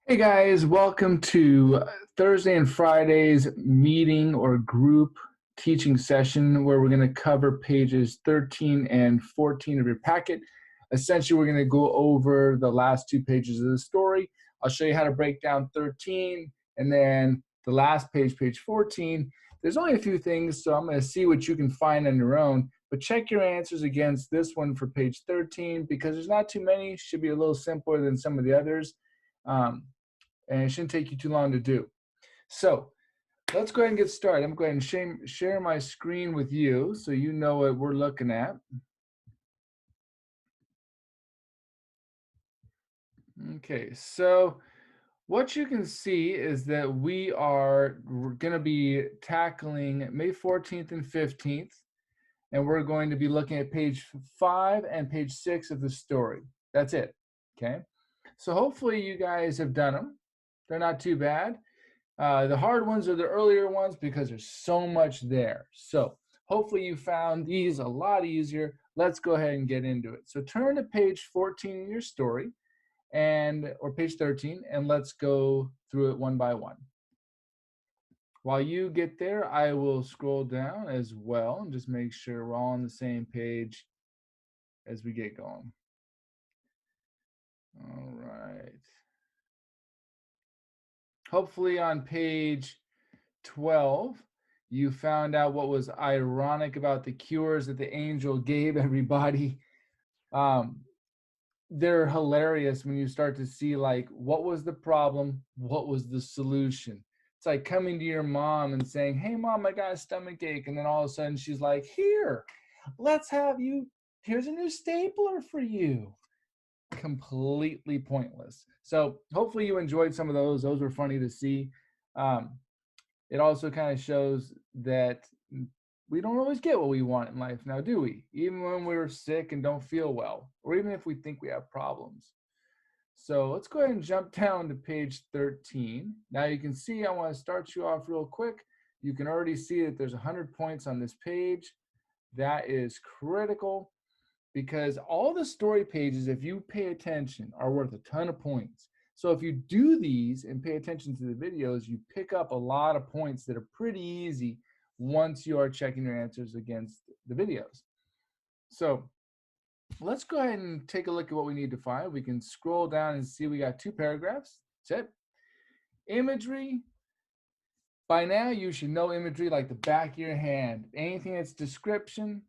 Hey guys, welcome to Thursday and Friday's meeting or group teaching session where we're going to cover pages 13 and 14 of your packet. Essentially, we're going to go over the last two pages of the story. I'll show you how to break down 13 and then the last page, page 14. There's only a few things, so I'm going to see what you can find on your own, but check your answers against this one for page 13 because there's not too many. Should be a little simpler than some of the others. And it shouldn't take you too long to do. So let's go ahead and get started. I'm going to go ahead and share my screen with you so you know what we're looking at. Okay, so what you can see is that we're going to be tackling May 14th and 15th, and we're going to be looking at page 5 and page 6 of the story. That's it, okay? So hopefully you guys have done them. They're not too bad. The hard ones are the earlier ones because there's so much there. So hopefully you found these a lot easier. Let's go ahead and get into it. So turn to page 14 in your story or page 13, and let's go through it one by one. While you get there, I will scroll down as well and just make sure we're all on the same page as we get going. All right. Hopefully on page 12, you found out what was ironic about the cures that the angel gave everybody. They're hilarious when you start to see like what was the problem, what was the solution. It's like coming to your mom and saying, "Hey mom, I got a stomach ache," and then all of a sudden she's like, "Here, here's a new stapler for you." Completely pointless. So hopefully you enjoyed some of those. Those were funny to see. It also kind of shows that we don't always get what we want in life now, do we? Even when we're sick and don't feel well, or even if we think we have problems. So let's go ahead and jump down to page 13. Now you can see, I want to start you off real quick. You can already see that there's 100 points on this page. That is critical because all the story pages, if you pay attention, are worth a ton of points. So if you do these and pay attention to the videos, you pick up a lot of points that are pretty easy once you are checking your answers against the videos. So let's go ahead and take a look at what we need to find. We can scroll down and see we got 2 paragraphs. That's it. Imagery. By now, you should know imagery like the back of your hand. Anything that's description,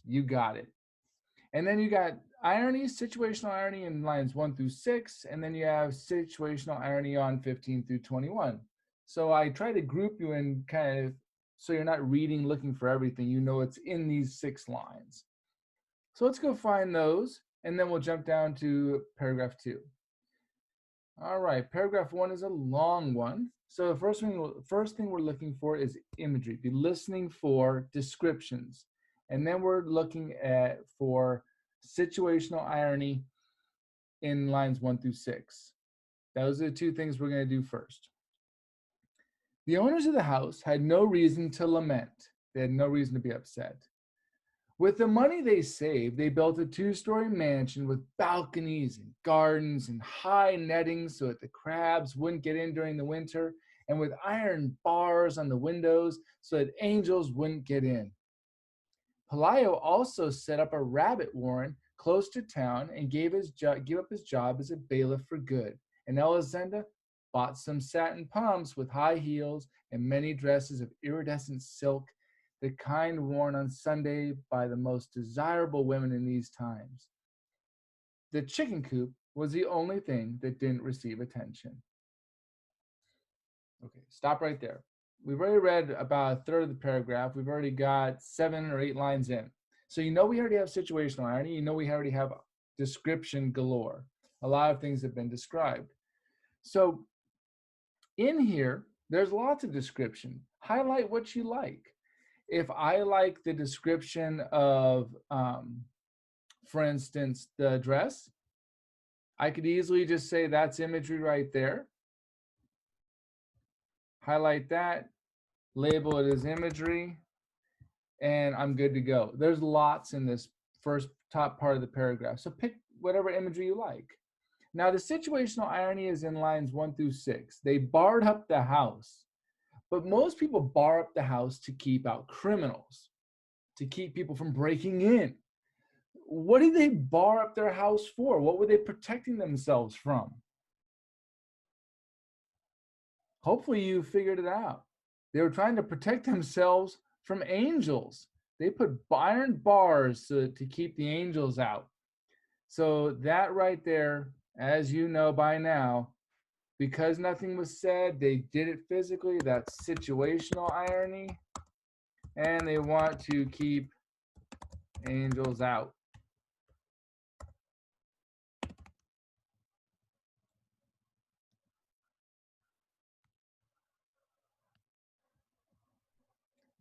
you got it. And then you got irony, situational irony in lines 1 through 6, and then you have situational irony on 15 through 21. So I try to group you in kind of so you're not reading, looking for everything. You know it's in these 6 lines. So let's go find those, and then we'll jump down to paragraph 2. All right, paragraph 1 is a long one. So the first thing we're looking for is imagery. Be listening for descriptions. And then we're looking for situational irony in lines 1 through 6. Those are the 2 things we're going to do first. The owners of the house had no reason to lament. They had no reason to be upset. With the money they saved, they built a 2-story mansion with balconies and gardens and high netting so that the crabs wouldn't get in during the winter, and with iron bars on the windows so that angels wouldn't get in. Pelayo also set up a rabbit warren close to town and gave up his job as a bailiff for good. And Elisenda bought some satin pumps with high heels and many dresses of iridescent silk, the kind worn on Sunday by the most desirable women in these times. The chicken coop was the only thing that didn't receive attention. Okay, stop right there. We've already read about a third of the paragraph. We've already got 7 or 8 lines in. So you know we already have situational irony. You know we already have description galore. A lot of things have been described. So in here, there's lots of description. Highlight what you like. If I like the description of, for instance, the dress, I could easily just say that's imagery right there. Highlight that, label it as imagery, and I'm good to go. There's lots in this first top part of the paragraph. So pick whatever imagery you like. Now, the situational irony is in lines 1 through 6. They barred up the house, but most people bar up the house to keep out criminals, to keep people from breaking in. What did they bar up their house for? What were they protecting themselves from? Hopefully you figured it out. They were trying to protect themselves from angels. They put iron bars to keep the angels out. So that right there, as you know by now, because nothing was said, they did it physically. That's situational irony. And they want to keep angels out.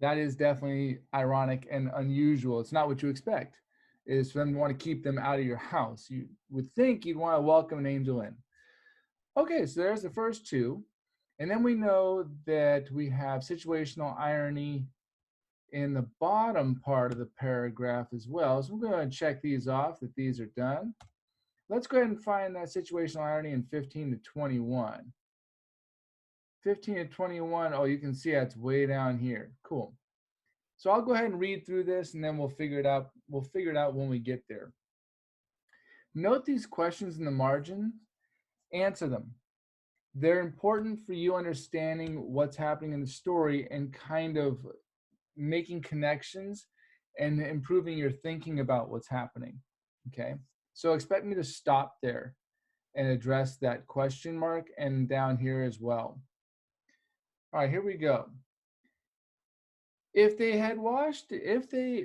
That is definitely ironic and unusual. It's not what you expect. Is for them to want to keep them out of your house. You would think you'd want to welcome an angel in. Okay, so there's the first two. And then we know that we have situational irony in the bottom part of the paragraph as well. So we're going to check these off that these are done. Let's go ahead and find that situational irony in 15 to 21. 15 to 21, oh, you can see that's way down here. Cool. So I'll go ahead and read through this and then we'll figure it out. We'll figure it out when we get there. Note these questions in the margin, answer them. They're important for you understanding what's happening in the story and kind of making connections and improving your thinking about what's happening. Okay, so expect me to stop there and address that question mark and down here as well. All right, here we go. If they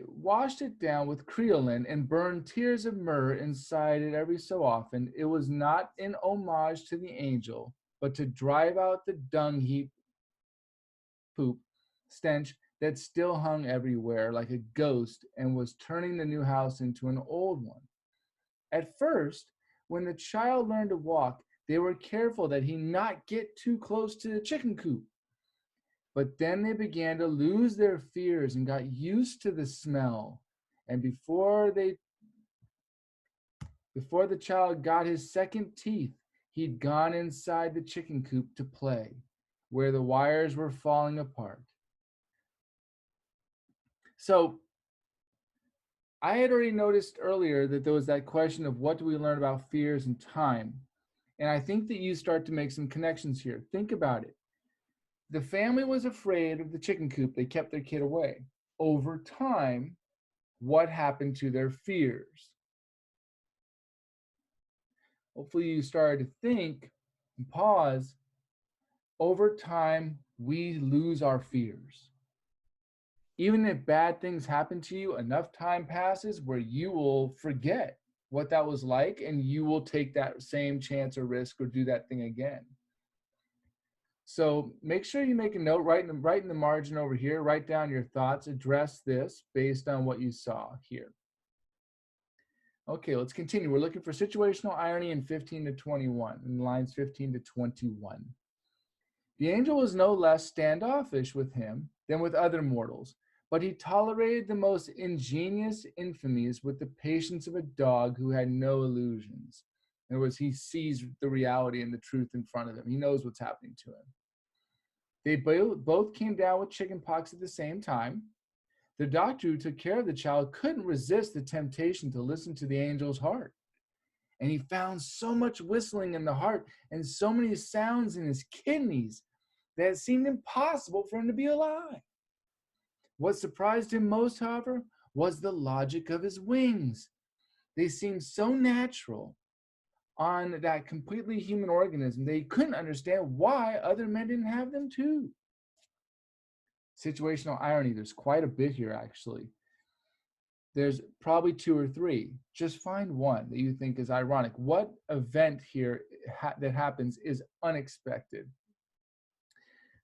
washed it down with creolin and burned tears of myrrh inside it every so often, it was not in homage to the angel, but to drive out the dung heap poop stench that still hung everywhere like a ghost and was turning the new house into an old one. At first, when the child learned to walk, they were careful that he not get too close to the chicken coop. But then they began to lose their fears and got used to the smell. And before the child got his second teeth, he'd gone inside the chicken coop to play, where the wires were falling apart. So I had already noticed earlier that there was that question of what do we learn about fears and time? And I think that you start to make some connections here. Think about it. The family was afraid of the chicken coop. They kept their kid away. Over time, what happened to their fears? Hopefully you started to think and pause. Over time, we lose our fears. Even if bad things happen to you, enough time passes where you will forget what that was like and you will take that same chance or risk or do that thing again. So make sure you make a note, right in the margin over here, write down your thoughts, address this based on what you saw here. Okay, let's continue. We're looking for situational irony in 15 to 21, in lines 15 to 21. The angel was no less standoffish with him than with other mortals, but he tolerated the most ingenious infamies with the patience of a dog who had no illusions. In other words, he sees the reality and the truth in front of him. He knows what's happening to him. They both came down with chickenpox at the same time. The doctor who took care of the child couldn't resist the temptation to listen to the angel's heart. And he found so much whistling in the heart and so many sounds in his kidneys that it seemed impossible for him to be alive. What surprised him most, however, was the logic of his wings. They seemed so natural on that completely human organism, they couldn't understand why other men didn't have them too. Situational irony, there's quite a bit here actually. There's probably two or three. Just find one that you think is ironic. What event here that happens is unexpected?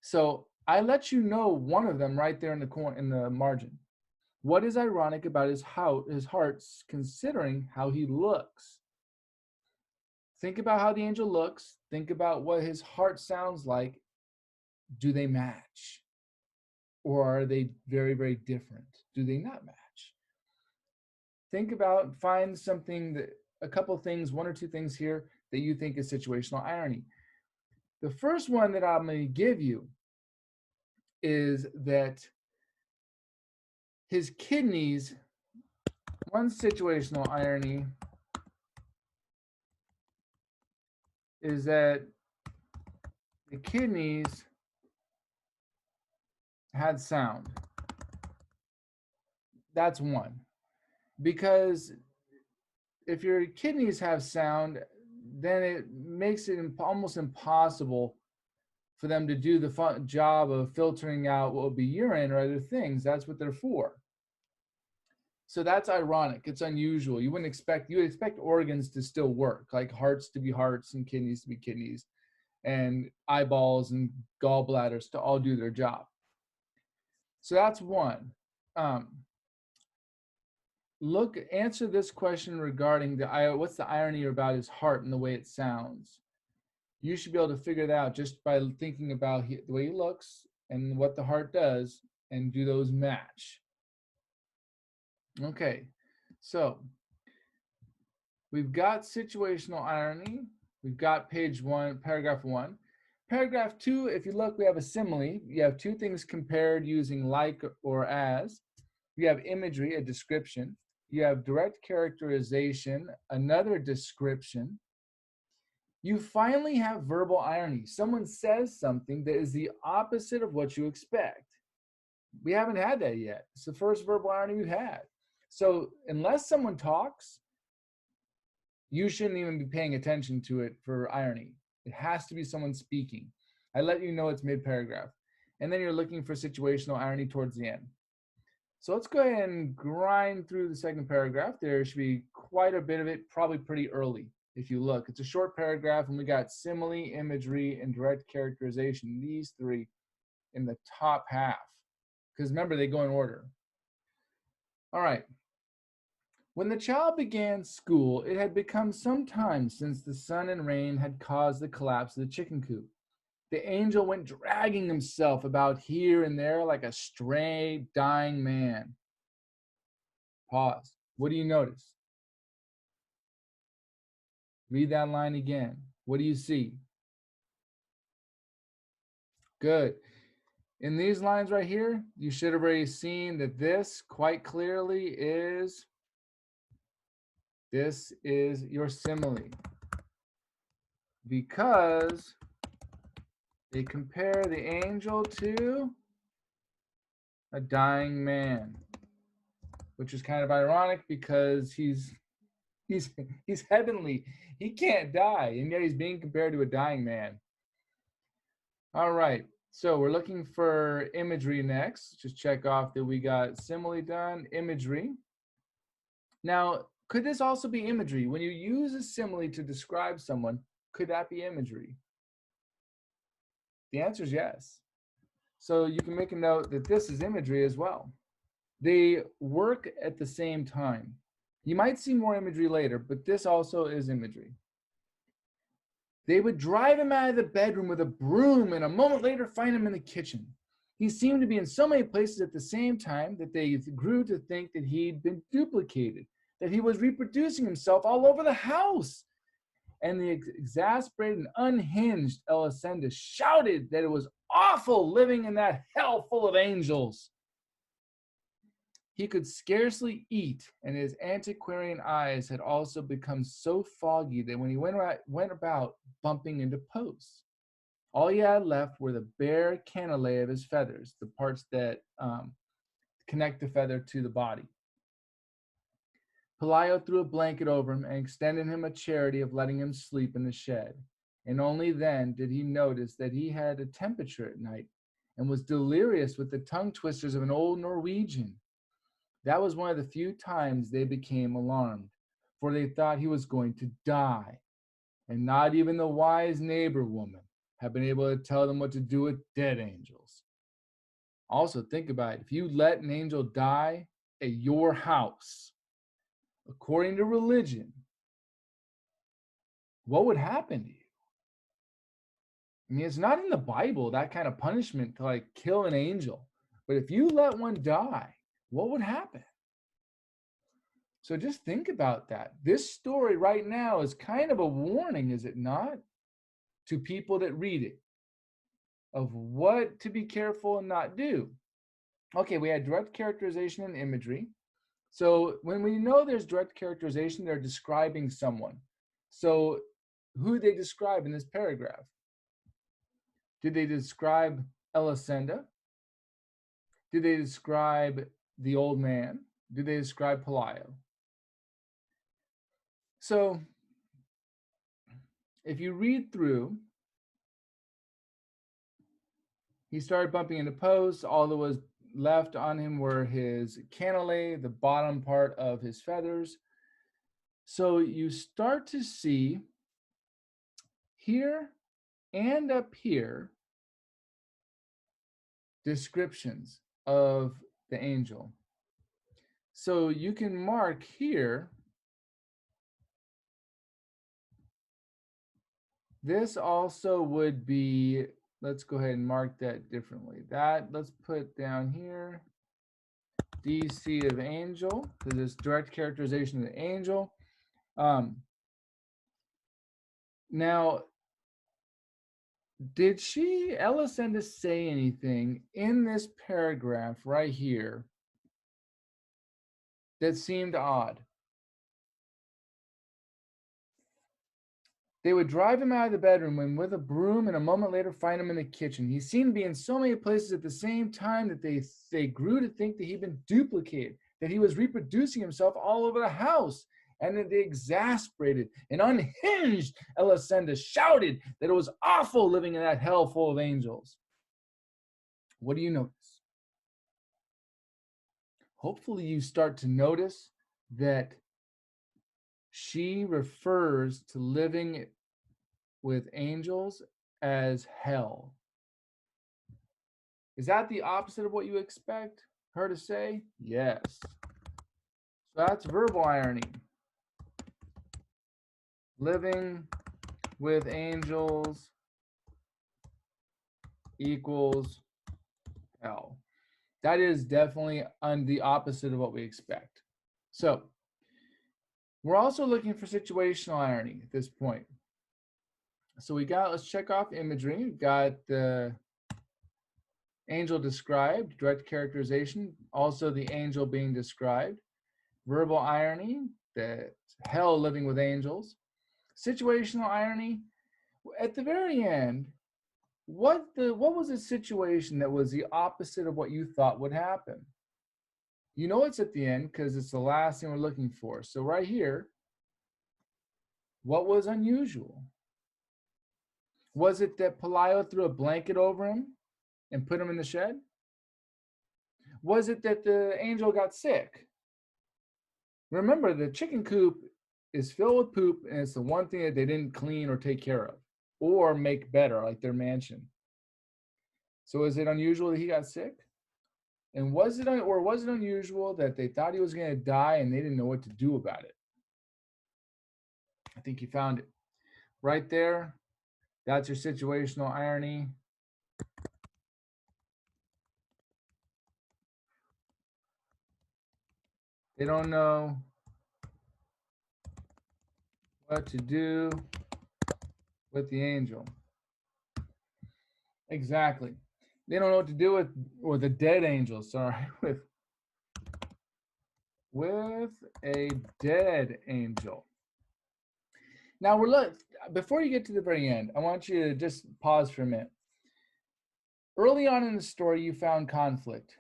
So I let you know one of them right there in the margin. What is ironic about his heart considering how he looks? Think about how the angel looks. Think about what his heart sounds like. Do they match? Or are they very, very different? Do they not match? Think about, find something, a couple things, one or two things here that you think is situational irony. The first one that I'm going to give you is that his kidneys, one situational irony is that the kidneys had sound. That's one. Because if your kidneys have sound, then it makes it almost impossible for them to do the job of filtering out what would be urine or other things. That's what they're for. So that's ironic. It's unusual. You would expect organs to still work, like hearts to be hearts and kidneys to be kidneys, and eyeballs and gallbladders to all do their job. So that's one. Answer this question regarding what's the irony about his heart and the way it sounds. You should be able to figure that out just by thinking about the way he looks and what the heart does, and do those match. Okay, so we've got situational irony. We've got page 1, paragraph 1. Paragraph 2, if you look, we have a simile. You have two things compared using like or as. You have imagery, a description. You have direct characterization, another description. You finally have verbal irony. Someone says something that is the opposite of what you expect. We haven't had that yet. It's the first verbal irony we've had. So unless someone talks, you shouldn't even be paying attention to it for irony. It has to be someone speaking. I let you know it's mid-paragraph. And then you're looking for situational irony towards the end. So let's go ahead and grind through the second paragraph. There should be quite a bit of it, probably pretty early. If you look, it's a short paragraph, and we got simile, imagery, and direct characterization, these three in the top half. Because remember, they go in order. All right. When the child began school, it had become some time since the sun and rain had caused the collapse of the chicken coop. The angel went dragging himself about here and there like a stray, dying man. Pause. What do you notice? Read that line again. What do you see? Good. In these lines right here, you should have already seen that this quite clearly is, this is your simile. Because they compare the angel to a dying man, which is kind of ironic because he's heavenly. He can't die, and yet he's being compared to a dying man. All right, so we're looking for imagery next. Just check off that we got simile done, imagery. Now, could this also be imagery? When you use a simile to describe someone, could that be imagery? The answer is yes. So you can make a note that this is imagery as well. They work at the same time. You might see more imagery later, but this also is imagery. They would drive him out of the bedroom with a broom and a moment later find him in the kitchen. He seemed to be in so many places at the same time that they grew to think that he'd been duplicated, that he was reproducing himself all over the house. And the exasperated and unhinged Elisenda shouted that it was awful living in that hell full of angels. He could scarcely eat, and his antiquarian eyes had also become so foggy that when he went about bumping into posts, all he had left were the bare canelae of his feathers, the parts that connect the feather to the body. Pelayo threw a blanket over him and extended him a charity of letting him sleep in the shed. And only then did he notice that he had a temperature at night and was delirious with the tongue twisters of an old Norwegian. That was one of the few times they became alarmed, for they thought he was going to die. And not even the wise neighbor woman had been able to tell them what to do with dead angels. Also, think about it. If you let an angel die at your house, according to religion, what would happen to you? I mean, it's not in the Bible, that kind of punishment to like kill an angel. But if you let one die, what would happen? So just think about that. This story right now is kind of a warning, is it not, to people that read it of what to be careful and not do. Okay, we had direct characterization and imagery. So when we know there's direct characterization, they're describing someone. So who they describe in this paragraph? Did they describe Elisenda? Did they describe the old man? Did they describe Pelayo? So if you read through, he started bumping into posts. All that was left on him were his cantilet, the bottom part of his feathers. So you start to see here and up here descriptions of the angel. So you can mark here. This also would be, let's go ahead and mark that differently. That, let's put down here, DC of angel, because it's direct characterization of the angel. Now, did Elisenda say anything in this paragraph right here that seemed odd? They would drive him out of the bedroom and with a broom, and a moment later find him in the kitchen. He seemed to be in so many places at the same time that they grew to think that he'd been duplicated, that he was reproducing himself all over the house, and that they exasperated and unhinged Elisenda shouted that it was awful living in that hell full of angels. What do you notice? Hopefully you start to notice that she refers to living with angels as hell. Is that the opposite of what you expect her to say? Yes. So that's verbal irony. Living with angels equals hell. That is definitely the opposite of what we expect. So we're also looking for situational irony at this point. So let's check off imagery. We've got the angel described, direct characterization, also the angel being described. Verbal irony, that hell living with angels. Situational irony, at the very end, what was a situation that was the opposite of what you thought would happen? You know it's at the end because it's the last thing we're looking for. So right here, what was unusual? Was it that Pelayo threw a blanket over him and put him in the shed? Was it that the angel got sick? Remember, the chicken coop is filled with poop, and it's the one thing that they didn't clean or take care of or make better, like their mansion. So is it unusual that he got sick? And was it unusual that they thought he was going to die and they didn't know what to do about it? I think you found it right there. That's your situational irony. They don't know what to do with the angel. Exactly. They don't know what to do with the dead angel, sorry, with a dead angel. Now before you get to the very end, I want you to just pause for a minute. Early on in the story, you found conflict.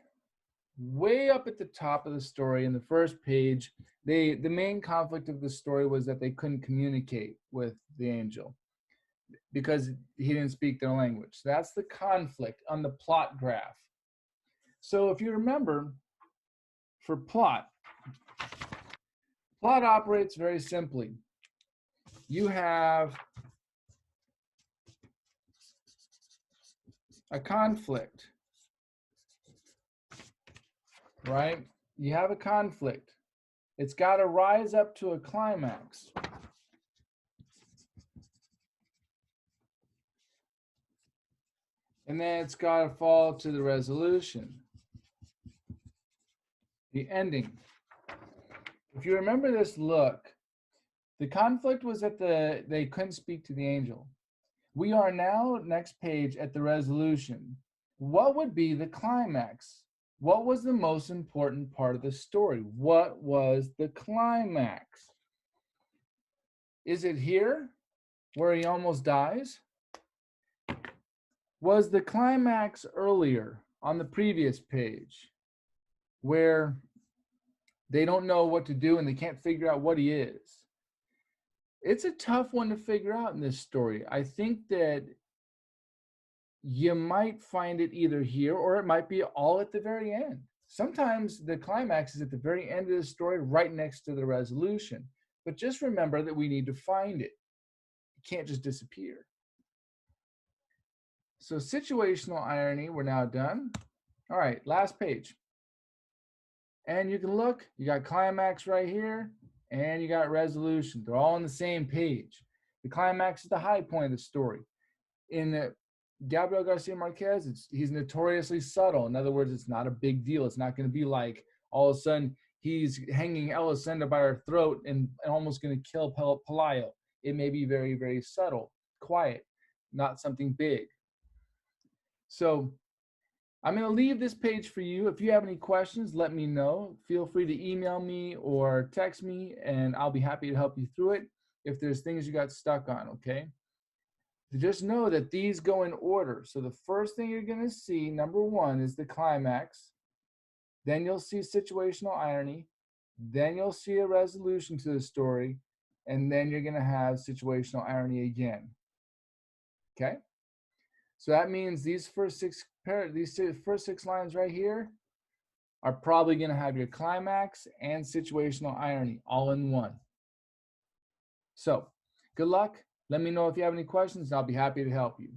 Way up at the top of the story, in the first page, the main conflict of the story was that they couldn't communicate with the angel because he didn't speak their language. So that's the conflict on the plot graph. So if you remember, for plot operates very simply. You have a conflict, right? You have a conflict. It's got to rise up to a climax. And then it's got to fall to the resolution, the ending. If you remember this look, the conflict was that they couldn't speak to the angel. We are now, next page, at the resolution. What would be the climax? What was the most important part of the story? What was the climax? Is it here, where he almost dies? Was the climax earlier on the previous page, where they don't know what to do and they can't figure out what he is? It's a tough one to figure out in this story. I think that you might find it either here or it might be all at the very end. Sometimes the climax is at the very end of the story, right next to the resolution. But just remember that we need to find it. It can't just disappear. So situational irony, we're now done. All right, last page. And you can look, you got climax right here, and you got resolution. They're all on the same page. The climax is the high point of the story. In Gabriel Garcia Marquez, he's notoriously subtle. In other words, it's not a big deal. It's not going to be like all of a sudden he's hanging Elisenda by her throat and almost going to kill Pelayo. It may be very, very subtle, quiet, not something big. So I'm going to leave this page for you. If you have any questions, let me know. Feel free to email me or text me, and I'll be happy to help you through it if there's things you got stuck on, okay? Just know that these go in order. So the first thing you're going to see, number one, is the climax. Then you'll see situational irony. Then you'll see a resolution to the story. And then you're going to have situational irony again. Okay? So that means these first six lines right here are probably going to have your climax and situational irony all in one. So good luck. Let me know if you have any questions, and I'll be happy to help you.